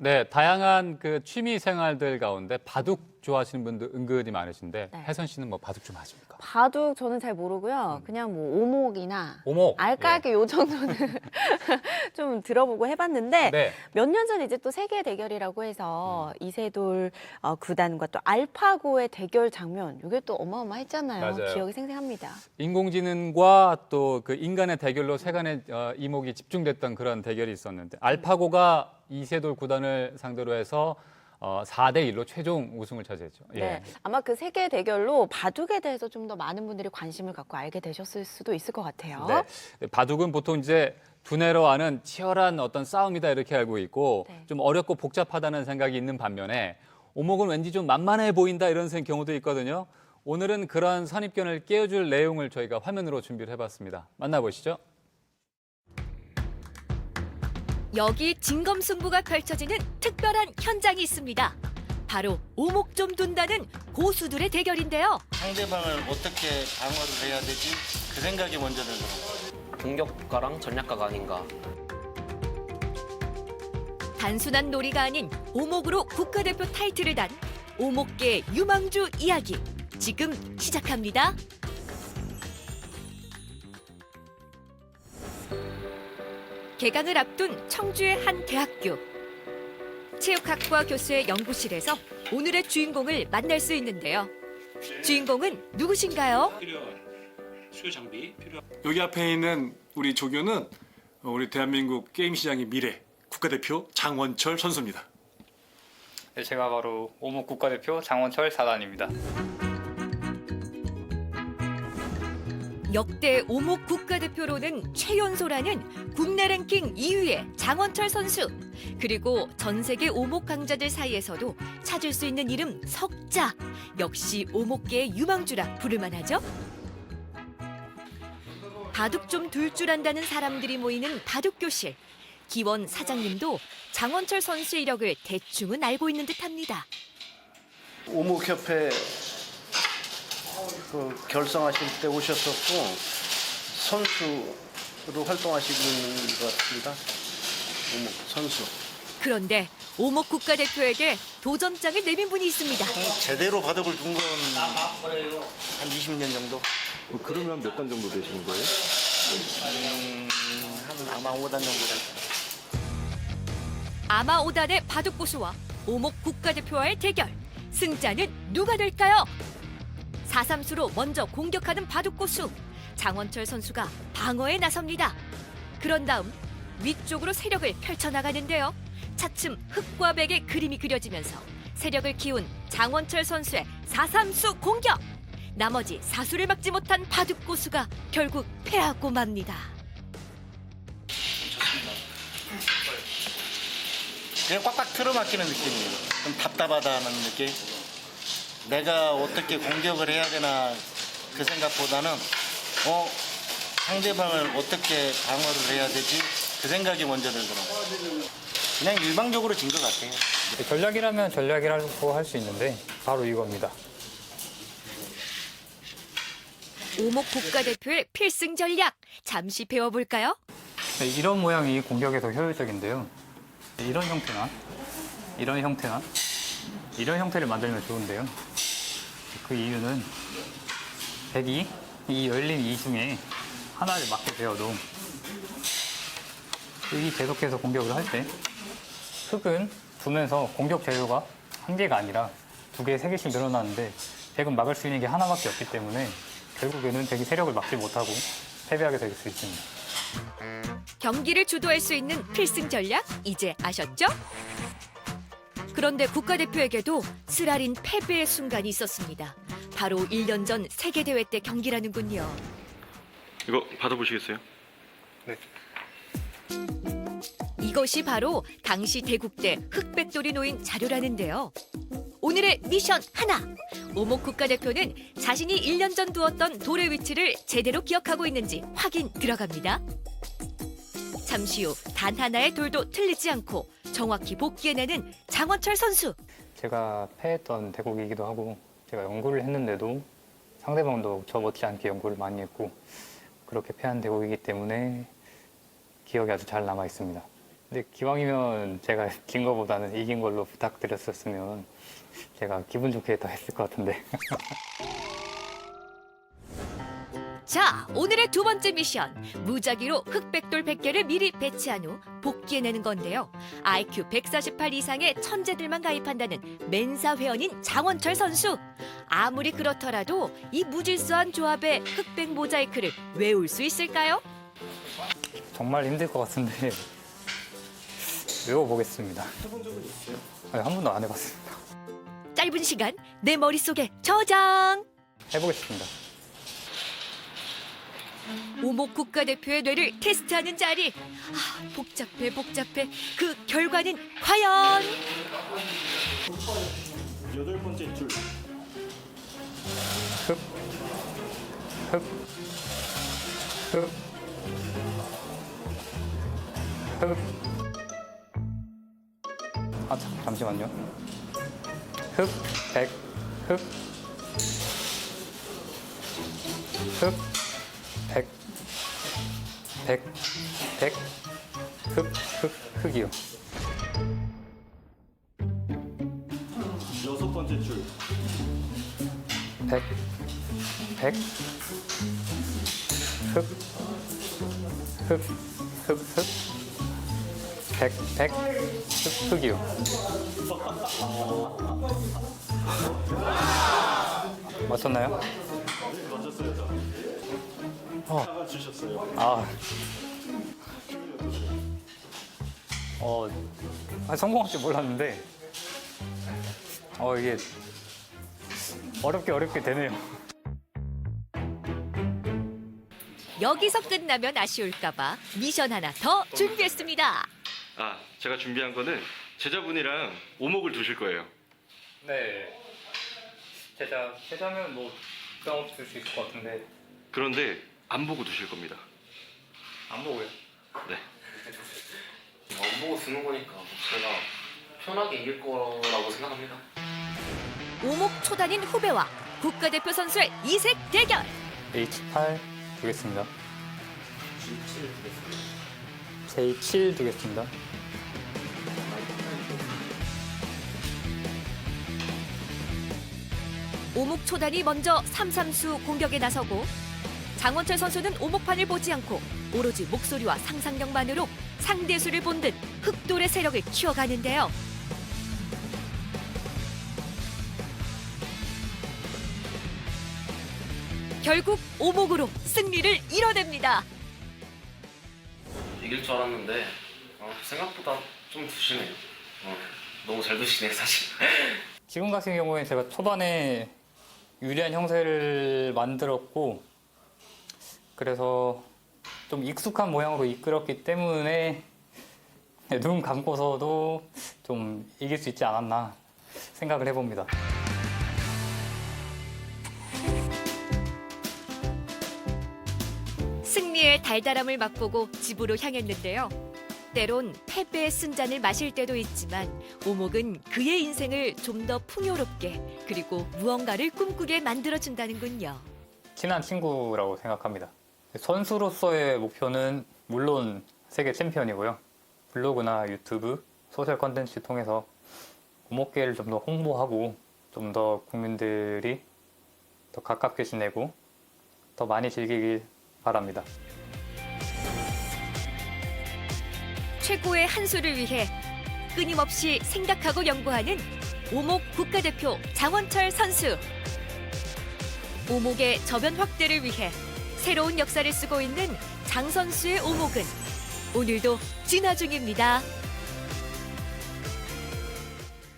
네, 다양한 그 취미 생활들 가운데 바둑 좋아하시는 분들 은근히 많으신데 네. 혜선 씨는 뭐 바둑 좀 하십니까? 바둑 저는 잘 모르고요. 그냥 뭐 오목이나 오목. 알까기 요 정도는 좀 들어보고 해봤는데 네. 몇 년 전에 이제 또 세계 대결이라고 해서 이세돌 구단과 또 알파고의 대결 장면 이게 또 어마어마했잖아요. 맞아요. 기억이 생생합니다. 인공지능과 또 그 인간의 대결로 세간의 이목이 집중됐던 그런 대결이 있었는데 알파고가 이세돌 구단을 상대로 해서 4대 1로 최종 우승을 차지했죠. 예. 네, 아마 그 세계 대결로 바둑에 대해서 좀 더 많은 분들이 관심을 갖고 알게 되셨을 수도 있을 것 같아요. 네. 바둑은 보통 이제 두뇌로 하는 치열한 어떤 싸움이다 이렇게 알고 있고 네. 좀 어렵고 복잡하다는 생각이 있는 반면에 오목은 왠지 좀 만만해 보인다 이런 경우도 있거든요. 오늘은 그런 선입견을 깨워줄 내용을 저희가 화면으로 준비를 해봤습니다. 만나보시죠. 여기 진검승부가 펼쳐지는 특별한 현장이 있습니다. 바로 오목 좀 둔다는 고수들의 대결인데요. 상대방을 어떻게 방어를 해야 되지? 그 생각이 먼저 들더라고요. 공격가랑 전략가가 아닌가. 단순한 놀이가 아닌 오목으로 국가대표 타이틀을 단 오목계 유망주 이야기 지금 시작합니다. 개강을 앞둔 청주의 한 대학교. 체육학과 교수의 연구실에서 오늘의 주인공을 만날 수 있는데요. 주인공은 누구신가요? 수요 장비 여기 앞에 있는 우리 조교는 우리 대한민국 게임 시장의 미래 국가대표 장원철 선수입니다. 네, 제가 바로 오목 국가대표 장원철 사단입니다. 역대 오목 국가대표로는 최연소라는 국내 랭킹 2위의 장원철 선수. 그리고 전 세계 오목 강자들 사이에서도 찾을 수 있는 이름 석자. 역시 오목계의 유망주라 부를만하죠. 바둑 좀 둘 줄 안다는 사람들이 모이는 바둑교실. 기원 사장님도 장원철 선수의 이력을 대충은 알고 있는 듯합니다. 오목협회 결성하실 때 오셨었고 선수로 활동하시고 있는 것 같습니다. 오목 선수. 그런데 오목 국가대표에게 도전장을 내민 분이 있습니다. 제대로 바둑을 둔 건 한 20년 정도? 그러면 몇 단 정도 되시는 거예요? 한 아마 5단 정도 됐어요. 아마 오단의 바둑 고수와 오목 국가대표와의 대결. 승자는 누가 될까요? 4-3수로 먼저 공격하는 바둑 고수. 장원철 선수가 방어에 나섭니다. 그런 다음 위쪽으로 세력을 펼쳐나가는데요. 차츰 흑과 백의 그림이 그려지면서 세력을 키운 장원철 선수의 4-3수 공격. 나머지 사수를 막지 못한 바둑 고수가 결국 패하고 맙니다. 그냥 꽉꽉 틀어막히는 느낌이에요. 좀 답답하다는 느낌. 내가 어떻게 공격을 해야 되나 그 생각보다는 상대방을 어떻게 방어를 해야 되지? 그 생각이 먼저 들더라고요. 그냥 일방적으로 진 것 같아요. 전략이라면 전략이라고 할 수 있는데 바로 이겁니다. 오목 국가대표의 필승 전략 잠시 배워볼까요? 네, 이런 모양이 공격에 더 효율적인데요. 이런 형태나 이런 형태나 이런 형태를 만들면 좋은데요. 그 이유는 백이 이 열린 이 중에 하나를 맞게 되어도 이 계속해서 공격을 할 때 흑은 두면서 공격 재료가 한 개가 아니라 두 개, 세 개씩 늘어나는데 백은 막을 수 있는 게 하나밖에 없기 때문에 결국에는 백이 세력을 막지 못하고 패배하게 될 수 있습니다. 경기를 주도할 수 있는 필승 전략 이제 아셨죠? 그런데 국가대표에게도 쓰라린 패배의 순간이 있었습니다. 바로 1년 전 세계대회 때 경기라는군요. 이거 받아보시겠어요? 이것이 바로 당시 대국대 흑백돌이 놓인 자료라는데요. 오늘의 미션 하나! 오목 국가대표는 자신이 1년 전 두었던 돌의 위치를 제대로 기억하고 있는지 확인 들어갑니다. 잠시 후 단 하나의 돌도 틀리지 않고 정확히 복귀해내는 장원철 선수. 제가 패했던 대국이기도 하고 제가 연구를 했는데도 상대방도 저 못지않게 연구를 많이 했고 그렇게 패한 대국이기 때문에 기억이 아주 잘 남아 있습니다. 근데 기왕이면 제가 진 거보다는 이긴 걸로 부탁드렸었으면 제가 기분 좋게 더 했을 것 같은데. 자, 오늘의 두 번째 미션. 무작위로 흑백돌 100개를 미리 배치한 후 복귀해내는 건데요. IQ 148 이상의 천재들만 가입한다는 멘사 회원인 장원철 선수. 아무리 그렇더라도 이 무질서한 조합의 흑백 모자이크를 외울 수 있을까요? 정말 힘들 것 같은데 외워보겠습니다. 해본 적은 있어요? 아니, 한 번도 안 해봤습니다. 짧은 시간 내 머릿속에 저장. 해보겠습니다. 오목 국가대표의 뇌를 테스트하는 자리. 복잡해. 그 결과는 과연? 8번째 줄. 흡. 흡. 흡. 흡. 잠시만요. 흡. 100. 흡. 흡. 100. 100. 100. 흑이요. 6번째 줄. 100. 100. 흑. 100. 흑이요. 맞췄나요? 사과 주셨어요. 성공할 줄 몰랐는데, 이게 어렵게 되네요. 여기서 끝나면 아쉬울까봐 미션 하나 더 준비했습니다. 제가 준비한 거는 제자분이랑 오목을 두실 거예요. 네. 제자면 뭐 부담 없이 줄 수 있을 것 같은데. 그런데 안 보고 두실 겁니다. 안 보고요. 네. 안 보고 쓰는 거니까 제가 편하게 이길 거라고 생각합니다. 오목 초단인 후배와 국가대표 선수의 이색 대결. H8 두겠습니다. J7 두겠습니다. 오목 초단이 먼저 삼삼수 공격에 나서고 장원철 선수는 오목판을 보지 않고 오로지 목소리와 상상력만으로 상대수를 본 듯 흑돌의 세력을 키워가는데요. 결국 오목으로 승리를 이뤄냅니다. 이길 줄 알았는데 생각보다 좀 드시네요. 너무 잘 드시네 사실. 지금 같은 경우에 제가 초반에 유리한 형세를 만들었고, 그래서 좀 익숙한 모양으로 이끌었기 때문에 눈 감고서도 좀 이길 수 있지 않았나 생각을 해봅니다. 승리의 달달함을 맛보고 집으로 향했는데요. 때론 패배의 쓴잔을 마실 때도 있지만 오목은 그의 인생을 좀 더 풍요롭게 그리고 무언가를 꿈꾸게 만들어준다는군요. 친한 친구라고 생각합니다. 선수로서의 목표는 물론 세계 챔피언이고요. 블로그나 유튜브, 소셜 컨텐츠 통해서 오목계를 좀 더 홍보하고 좀 더 국민들이 더 가깝게 지내고 더 많이 즐기길 바랍니다. 최고의 한 수를 위해 끊임없이 생각하고 연구하는 오목 국가대표 장원철 선수. 오목의 저변 확대를 위해 새로운 역사를 쓰고 있는 장 선수의 오목은 오늘도 진화 중입니다.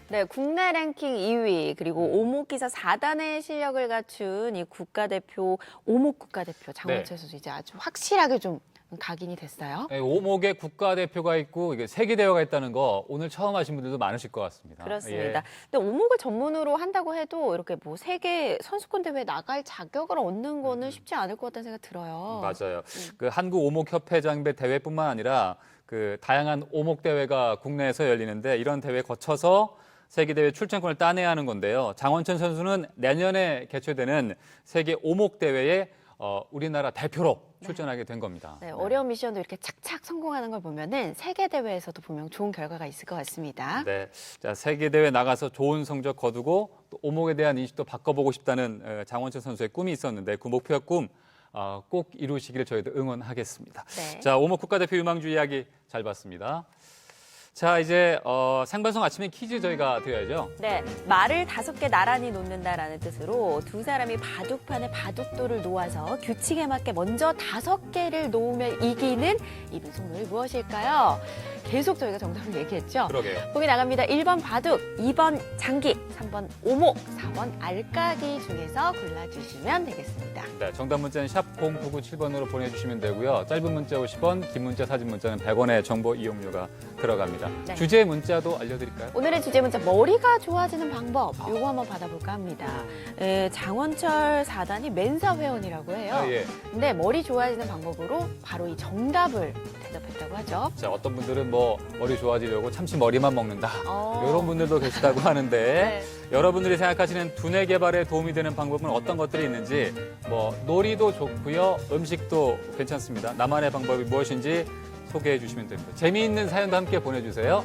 네, 국내 랭킹 2위 그리고 오목기사 4단의 실력을 갖춘 이 국가대표 오목 국가대표 장원철 선수 이제 아주 확실하게 좀 각인이 됐어요. 네, 오목에 국가대표가 있고 이게 세계대회가 있다는 거 오늘 처음 하신 분들도 많으실 것 같습니다. 그렇습니다. 예. 근데 오목을 전문으로 한다고 해도 이렇게 뭐 세계 선수권 대회에 나갈 자격을 얻는 거는 쉽지 않을 것 같다는 생각이 들어요. 맞아요. 그 한국 오목협회장배 대회뿐만 아니라 그 다양한 오목 대회가 국내에서 열리는데 이런 대회 거쳐서 세계대회 출전권을 따내야 하는 건데요. 장원철 선수는 내년에 개최되는 세계 오목 대회에 우리나라 대표로 출전하게 된 겁니다. 네, 어려운 미션도 이렇게 착착 성공하는 걸 보면은 세계 대회에서도 분명 좋은 결과가 있을 것 같습니다. 네, 자 세계 대회 나가서 좋은 성적 거두고 또 오목에 대한 인식도 바꿔보고 싶다는 장원철 선수의 꿈이 있었는데 그 목표와 꿈 꼭 이루시기를 저희도 응원하겠습니다. 네. 자, 오목 국가대표 유망주 이야기 잘 봤습니다. 자, 이제 생방송 아침에 퀴즈 저희가 드려야죠. 네, 말을 5개 나란히 놓는다라는 뜻으로 두 사람이 바둑판에 바둑돌을 놓아서 규칙에 맞게 먼저 5개를 놓으면 이기는 이 분속놀이 무엇일까요? 계속 저희가 정답을 얘기했죠. 그러게요. 보기 나갑니다. 1번 바둑, 2번 장기, 3번 오목, 4번 알까기 중에서 골라주시면 되겠습니다. 네, 정답 문자는 샵 0997번으로 보내주시면 되고요. 짧은 문자 50원, 긴 문자, 사진 문자는 100원의 정보 이용료가 들어갑니다. 네. 주제 문자도 알려드릴까요? 오늘의 주제 문자 머리가 좋아지는 방법 요거 한번 받아볼까 합니다. 장원철 4단이 멘사 회원이라고 해요. 예. 근데 머리 좋아지는 방법으로 바로 이 정답을 대답했다고 하죠. 자, 어떤 분들은 뭐 머리 좋아지려고 참치 머리만 먹는다. 어. 이런 분들도 계시다고 하는데 네. 여러분들이 생각하시는 두뇌 개발에 도움이 되는 방법은 어떤 것들이 있는지 뭐 놀이도 좋고요. 음식도 괜찮습니다. 나만의 방법이 무엇인지 소개해 주시면 됩니다. 재미있는 사연도 함께 보내주세요.